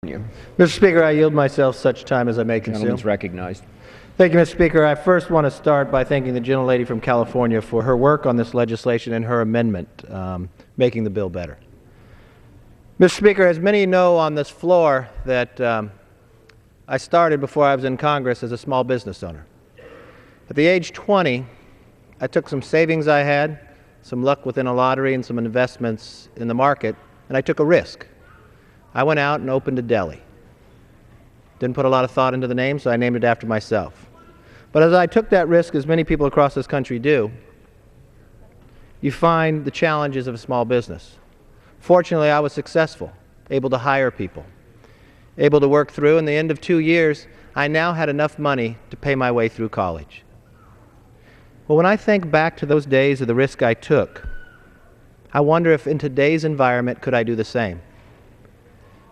Mr. Speaker, I yield myself such time as I may consume. Gentleman is recognized. Thank you, Mr. Speaker. I first want to start by thanking the gentlelady from California for her work on this legislation and her amendment making the bill better. Mr. Speaker, as many know on this floor that I started before I was in Congress as a small business owner. At the age 20, I took some savings I had, some luck within a lottery and some investments in the market, and I took a risk. I went out and opened a deli. Didn't put a lot of thought into the name, so I named it after myself. But as I took that risk, as many people across this country do, you find the challenges of a small business. Fortunately, I was successful, able to hire people, able to work through. In the end of 2 years, I now had enough money to pay my way through college. Well, when I think back to those days of the risk I took, I wonder if in today's environment could I do the same.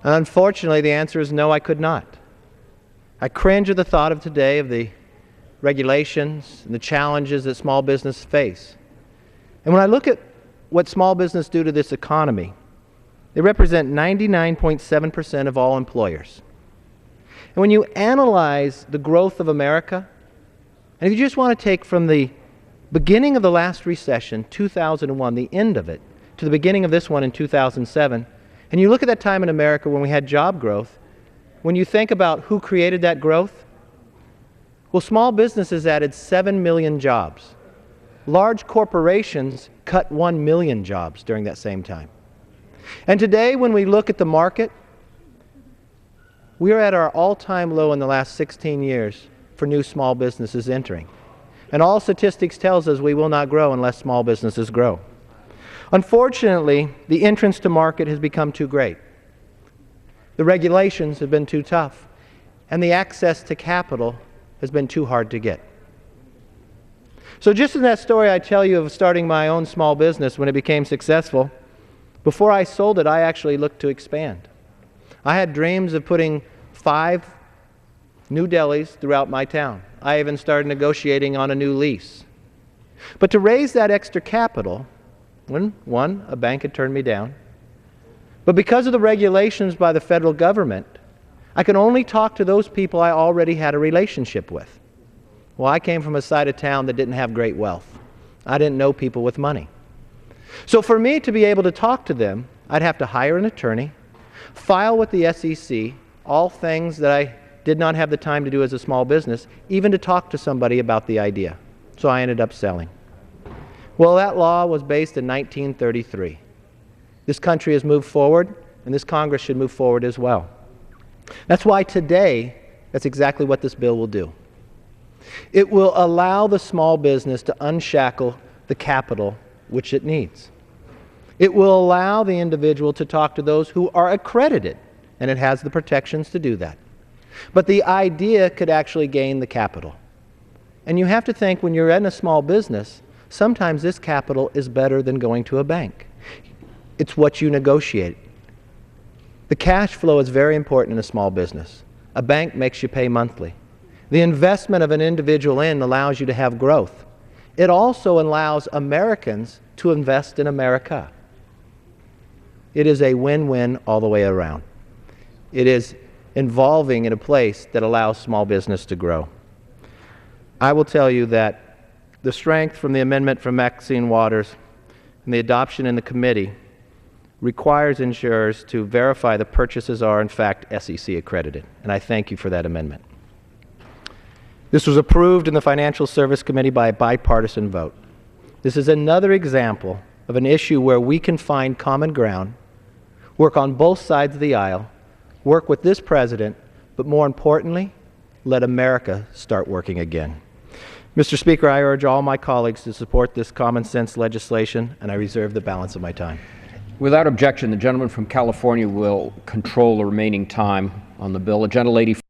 And unfortunately, the answer is no, I could not. I cringe at the thought of today of the regulations and the challenges that small business face. And when I look at what small business do to this economy, they represent 99.7% of all employers. And when you analyze the growth of America, and if you just want to take from the beginning of the last recession, 2001, the end of it, to the beginning of this one in 2007, and you look at that time in America when we had job growth, when you think about who created that growth, well, small businesses added 7 million jobs. Large corporations cut 1 million jobs during that same time. And today, when we look at the market, we are at our all-time low in the last 16 years for new small businesses entering. And all statistics tells us we will not grow unless small businesses grow. Unfortunately, the entrance to market has become too great. The regulations have been too tough, and the access to capital has been too hard to get. So just in that story I tell you of starting my own small business when it became successful, before I sold it, I actually looked to expand. I had dreams of putting 5 new delis throughout my town. I even started negotiating on a new lease. But to raise that extra capital, one, a bank had turned me down. But because of the regulations by the federal government, I could only talk to those people I already had a relationship with. Well, I came from a side of town that didn't have great wealth. I didn't know people with money. So for me to be able to talk to them, I'd have to hire an attorney, file with the SEC, all things that I did not have the time to do as a small business, even to talk to somebody about the idea. So I ended up selling. Well, that law was based in 1933. This country has moved forward, and this Congress should move forward as well. That's why today, that's exactly what this bill will do. It will allow the small business to unshackle the capital which it needs. It will allow the individual to talk to those who are accredited, and it has the protections to do that. But the idea could actually gain the capital. And you have to think when you're in a small business, sometimes this capital is better than going to a bank. It's what you negotiate. The cash flow is very important in a small business. A bank makes you pay monthly. The investment of an individual in allows you to have growth. It also allows Americans to invest in America. It is a win-win all the way around. It is involving in a place that allows small business to grow. I will tell you that the strength from the amendment from Maxine Waters and the adoption in the committee requires insurers to verify the purchases are in fact SEC accredited, and I thank you for that amendment. This was approved in the Financial Service Committee by a bipartisan vote. This is another example of an issue where we can find common ground, work on both sides of the aisle, work with this president, but more importantly, let America start working again. Mr. Speaker, I urge all my colleagues to support this common sense legislation, and I reserve the balance of my time. Without objection, the gentleman from California will control the remaining time on the bill. The gentlelady